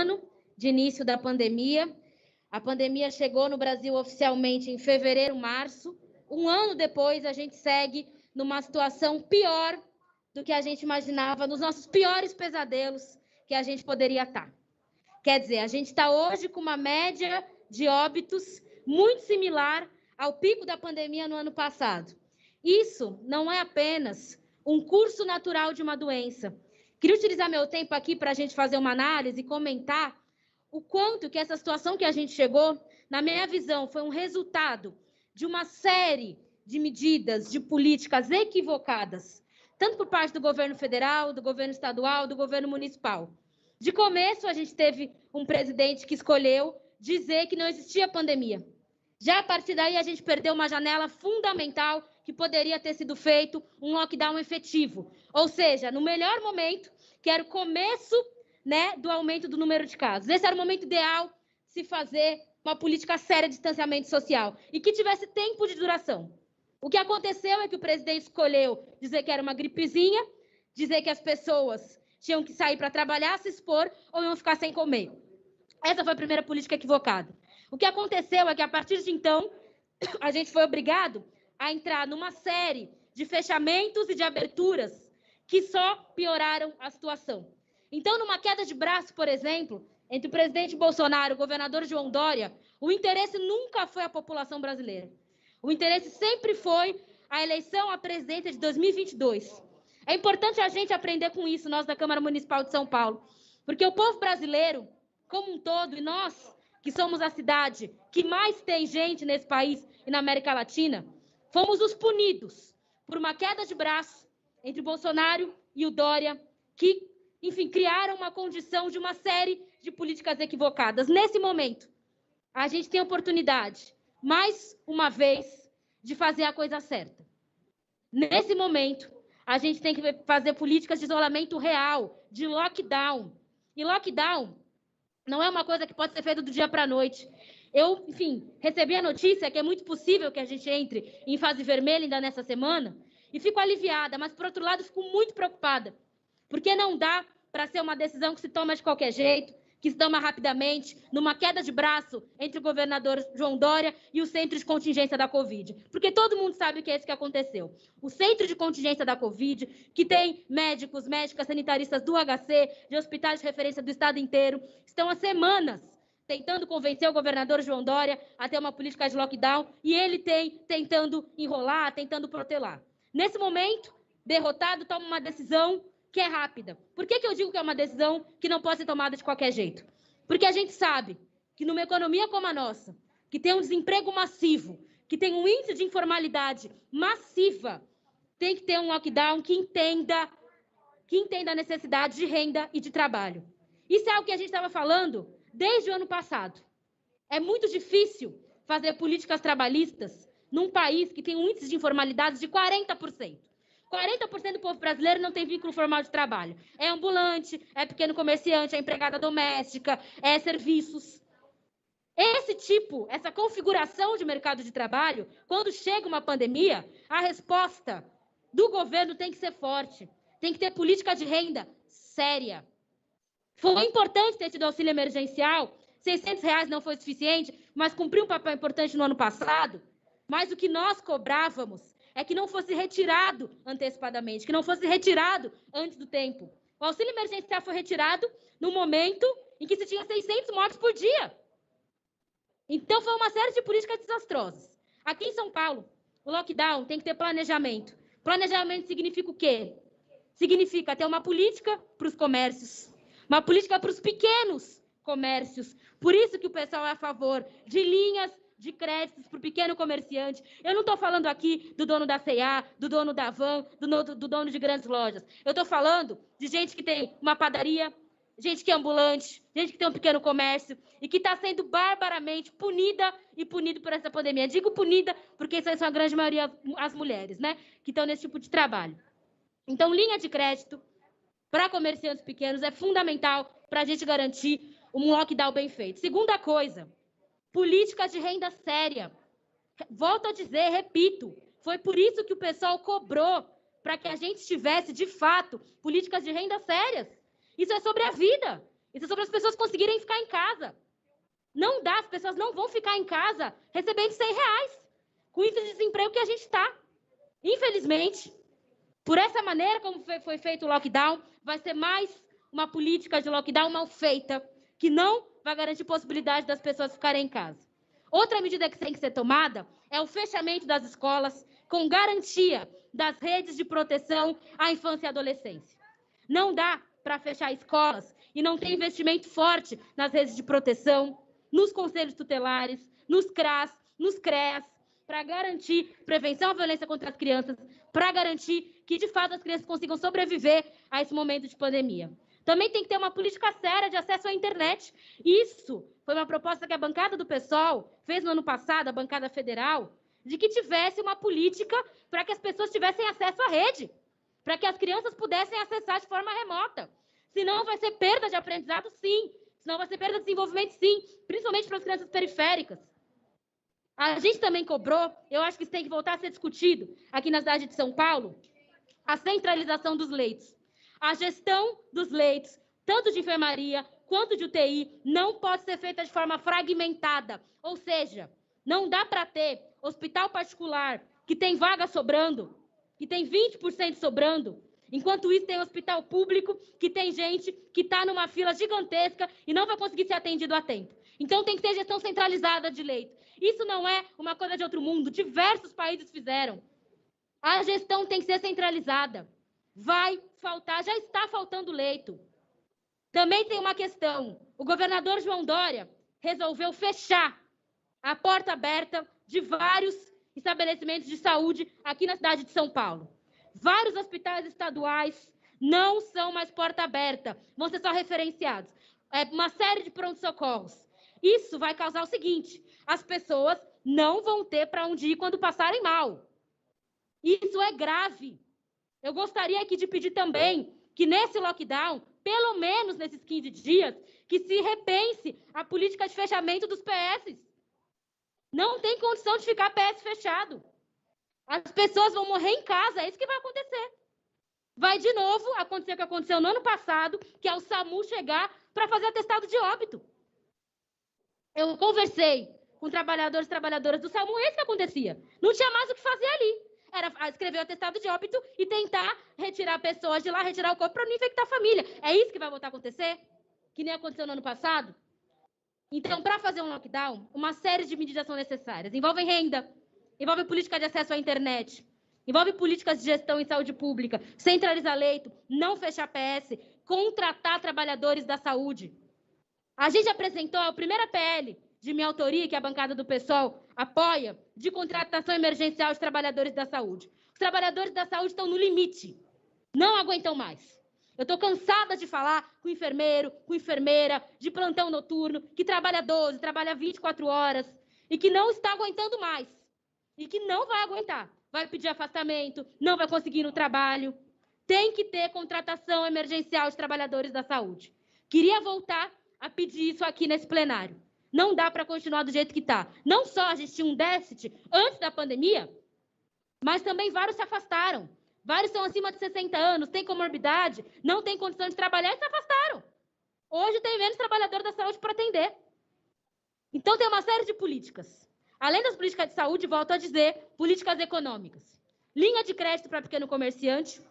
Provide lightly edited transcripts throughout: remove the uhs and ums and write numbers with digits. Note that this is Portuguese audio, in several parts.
ano de início da pandemia. A pandemia chegou no Brasil oficialmente em fevereiro, março. Um ano depois, a gente segue numa situação pior do que a gente imaginava, nos nossos piores pesadelos que a gente poderia estar. Quer dizer, a gente está hoje com uma média de óbitos muito similar ao pico da pandemia no ano passado. Isso não é apenas um curso natural de uma doença. Queria utilizar meu tempo aqui para a gente fazer uma análise e comentar o quanto que essa situação que a gente chegou, na minha visão, foi um resultado de uma série de medidas, de políticas equivocadas, tanto por parte do governo federal, do governo estadual, do governo municipal. De começo, a gente teve um presidente que escolheu dizer que não existia pandemia. Já a partir daí, a gente perdeu uma janela fundamental que poderia ter sido feito um lockdown efetivo. Ou seja, no melhor momento, que era o começo, né, do aumento do número de casos. Esse era o momento ideal de se fazer uma política séria de distanciamento social e que tivesse tempo de duração. O que aconteceu é que o presidente escolheu dizer que era uma gripezinha, dizer que as pessoas tinham que sair para trabalhar, se expor ou iam ficar sem comer. Essa foi a primeira política equivocada. O que aconteceu é que, a partir de então, a gente foi obrigado a entrar numa série de fechamentos e de aberturas que só pioraram a situação. Então, numa queda de braço, por exemplo, entre o presidente Bolsonaro e o governador João Dória, o interesse nunca foi a população brasileira. O interesse sempre foi a eleição à presidência de 2022. É importante a gente aprender com isso, nós da Câmara Municipal de São Paulo, porque o povo brasileiro, como um todo, e nós, que somos a cidade que mais tem gente nesse país e na América Latina, fomos os punidos por uma queda de braço entre o Bolsonaro e o Dória, que, enfim, criaram uma condição de uma série de políticas equivocadas. Nesse momento, a gente tem a oportunidade, mais uma vez, de fazer a coisa certa. Nesse momento, a gente tem que fazer políticas de isolamento real, de lockdown. E lockdown não é uma coisa que pode ser feita do dia para a noite. Eu, enfim, recebi a notícia que é muito possível que a gente entre em fase vermelha ainda nessa semana e fico aliviada, mas, por outro lado, fico muito preocupada, porque não dá para ser uma decisão que se toma de qualquer jeito, que se toma rapidamente, numa queda de braço entre o governador João Dória e o centro de contingência da Covid. Porque todo mundo sabe que é isso que aconteceu. O centro de contingência da Covid, que tem médicos, médicas, sanitaristas do HC, de hospitais de referência do estado inteiro, estão há semanas tentando convencer o governador João Dória a ter uma política de lockdown e ele tentando enrolar, tentando protelar. Nesse momento, derrotado, toma uma decisão que é rápida. Por que eu digo que é uma decisão que não pode ser tomada de qualquer jeito? Porque a gente sabe que numa economia como a nossa, que tem um desemprego massivo, que tem um índice de informalidade massiva, tem que ter um lockdown que entenda a necessidade de renda e de trabalho. Isso é algo que a gente estava falando desde o ano passado. É muito difícil fazer políticas trabalhistas num país que tem um índice de informalidade de 40%. 40% do povo brasileiro não tem vínculo formal de trabalho. É ambulante, é pequeno comerciante, é empregada doméstica, é serviços. Essa configuração de mercado de trabalho, quando chega uma pandemia, a resposta do governo tem que ser forte. Tem que ter política de renda séria. Foi importante ter tido auxílio emergencial, R$600 não foi suficiente, mas cumpriu um papel importante no ano passado. Mas o que nós cobrávamos é que não fosse retirado antecipadamente, que não fosse retirado antes do tempo. O auxílio emergencial foi retirado no momento em que se tinha 600 mortes por dia. Então, foi uma série de políticas desastrosas. Aqui em São Paulo, o lockdown tem que ter planejamento. Planejamento significa o quê? Significa ter uma política para os comércios, uma política para os pequenos comércios. Por isso que o pessoal é a favor de linhas de créditos para o pequeno comerciante. Eu não estou falando aqui do dono da C&A, do dono da Van, do dono de grandes lojas. Eu estou falando de gente que tem uma padaria, gente que é ambulante, gente que tem um pequeno comércio e que está sendo barbaramente punida e punido por essa pandemia. Digo punida porque são a grande maioria as mulheres, né, que estão nesse tipo de trabalho. Então, linha de crédito para comerciantes pequenos é fundamental para a gente garantir um lockdown bem feito. Segunda coisa, políticas de renda séria. Volto a dizer, repito, foi por isso que o pessoal cobrou para que a gente tivesse, de fato, políticas de renda sérias. Isso é sobre a vida. Isso é sobre as pessoas conseguirem ficar em casa. Não dá, as pessoas não vão ficar em casa recebendo R$100, com o índice de desemprego que a gente está. Infelizmente, por essa maneira como foi feito o lockdown, vai ser mais uma política de lockdown mal feita, que não vai garantir possibilidade das pessoas ficarem em casa. Outra medida que tem que ser tomada é o fechamento das escolas com garantia das redes de proteção à infância e adolescência. Não dá para fechar escolas e não ter investimento forte nas redes de proteção, nos conselhos tutelares, nos CRAS, nos CREAS, para garantir prevenção à violência contra as crianças, para garantir que, de fato, as crianças consigam sobreviver a esse momento de pandemia. Também tem que ter uma política séria de acesso à internet. Isso foi uma proposta que a bancada do PSOL fez no ano passado, a bancada federal, de que tivesse uma política para que as pessoas tivessem acesso à rede, para que as crianças pudessem acessar de forma remota. Senão vai ser perda de aprendizado, sim. Senão vai ser perda de desenvolvimento, sim. Principalmente para as crianças periféricas. A gente também cobrou, eu acho que isso tem que voltar a ser discutido aqui na cidade de São Paulo, a centralização dos leitos. A gestão dos leitos, tanto de enfermaria quanto de UTI, não pode ser feita de forma fragmentada. Ou seja, não dá para ter hospital particular que tem vaga sobrando, que tem 20% sobrando, enquanto isso tem hospital público que tem gente que está numa fila gigantesca e não vai conseguir ser atendido a tempo. Então tem que ter gestão centralizada de leito. Isso não é uma coisa de outro mundo, diversos países fizeram. A gestão tem que ser centralizada. Vai faltar, já está faltando leito. Também tem uma questão. O governador João Dória resolveu fechar a porta aberta de vários estabelecimentos de saúde aqui na cidade de São Paulo. Vários hospitais estaduais não são mais porta aberta, vão ser só referenciados. É uma série de pronto-socorros. Isso vai causar o seguinte: as pessoas não vão ter para onde ir quando passarem mal. Isso é grave. Eu gostaria aqui de pedir também que nesse lockdown, pelo menos nesses 15 dias, que se repense a política de fechamento dos PS. Não tem condição de ficar PS fechado. As pessoas vão morrer em casa, é isso que vai acontecer. Vai de novo acontecer o que aconteceu no ano passado, que é o SAMU chegar para fazer atestado de óbito. Eu conversei com trabalhadores e trabalhadoras do SAMU, é isso que acontecia. Não tinha mais o que fazer ali. Era escrever o atestado de óbito e tentar retirar pessoas de lá, retirar o corpo para não infectar a família. É isso que vai voltar a acontecer? Que nem aconteceu no ano passado? Então, para fazer um lockdown, uma série de medidas são necessárias. Envolvem renda, envolve política de acesso à internet, envolve políticas de gestão em saúde pública, centralizar leito, não fechar PS, contratar trabalhadores da saúde. A gente apresentou a primeira PL de minha autoria, que a bancada do PSOL apoia, de contratação emergencial de trabalhadores da saúde. Os trabalhadores da saúde estão no limite, não aguentam mais. Eu estou cansada de falar com enfermeiro, com enfermeira, de plantão noturno, que trabalha 12, trabalha 24 horas, e que não está aguentando mais. E que não vai aguentar. Vai pedir afastamento, não vai conseguir ir no trabalho. Tem que ter contratação emergencial de trabalhadores da saúde. Queria voltar a pedir isso aqui nesse plenário. Não dá para continuar do jeito que está. Não só a gente tinha um déficit antes da pandemia, mas também vários se afastaram. Vários são acima de 60 anos, têm comorbidade, não têm condição de trabalhar e se afastaram. Hoje tem menos trabalhador da saúde para atender. Então tem uma série de políticas. Além das políticas de saúde, volto a dizer, políticas econômicas. Linha de crédito para pequeno comerciante.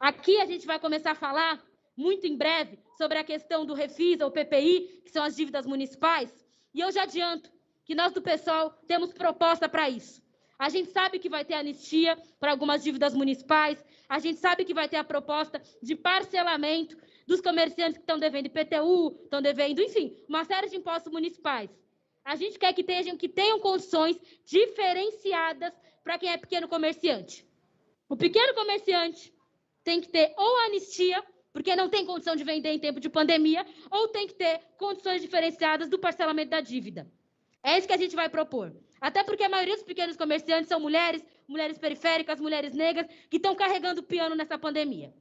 Aqui a gente vai começar a falar, muito em breve, sobre a questão do Refis ou PPI, que são as dívidas municipais. E eu já adianto que nós do PSOL temos proposta para isso. A gente sabe que vai ter anistia para algumas dívidas municipais, a gente sabe que vai ter a proposta de parcelamento dos comerciantes que estão devendo IPTU, estão devendo, enfim, uma série de impostos municipais. A gente quer que tenham condições diferenciadas para quem é pequeno comerciante. O pequeno comerciante tem que ter ou anistia, porque não tem condição de vender em tempo de pandemia, ou tem que ter condições diferenciadas do parcelamento da dívida. É isso que a gente vai propor. Até porque a maioria dos pequenos comerciantes são mulheres, mulheres periféricas, mulheres negras, que estão carregando o piano nessa pandemia.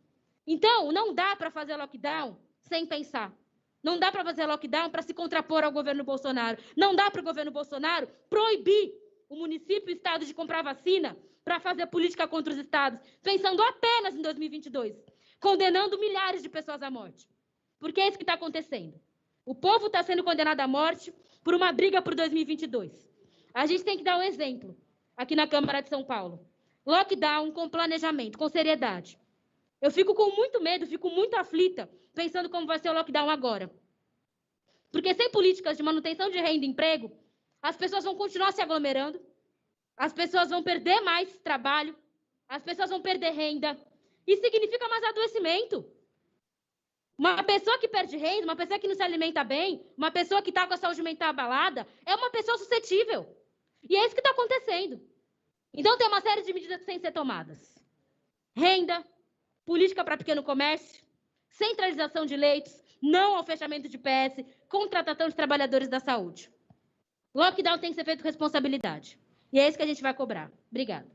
Então, não dá para fazer lockdown sem pensar. Não dá para fazer lockdown para se contrapor ao governo Bolsonaro. Não dá para o governo Bolsonaro proibir o município e o estado de comprar vacina para fazer política contra os estados, pensando apenas em 2022, condenando milhares de pessoas à morte. porque é isso que está acontecendo. O povo está sendo condenado à morte por uma briga por 2022. A gente tem que dar um exemplo aqui na Câmara de São Paulo. Lockdown com planejamento, com seriedade. Eu fico com muito medo, fico muito aflita, pensando como vai ser o lockdown agora. Porque sem políticas de manutenção de renda e emprego, as pessoas vão continuar se aglomerando, as pessoas vão perder mais trabalho, as pessoas vão perder renda. Isso significa mais adoecimento. Uma pessoa que perde renda, uma pessoa que não se alimenta bem, uma pessoa que está com a saúde mental abalada, é uma pessoa suscetível. E é isso que está acontecendo. Então, tem uma série de medidas que têm que ser tomadas. Renda, política para pequeno comércio, centralização de leitos, não ao fechamento de PS, contratação de trabalhadores da saúde. Lockdown tem que ser feito com responsabilidade. E é isso que a gente vai cobrar. Obrigada.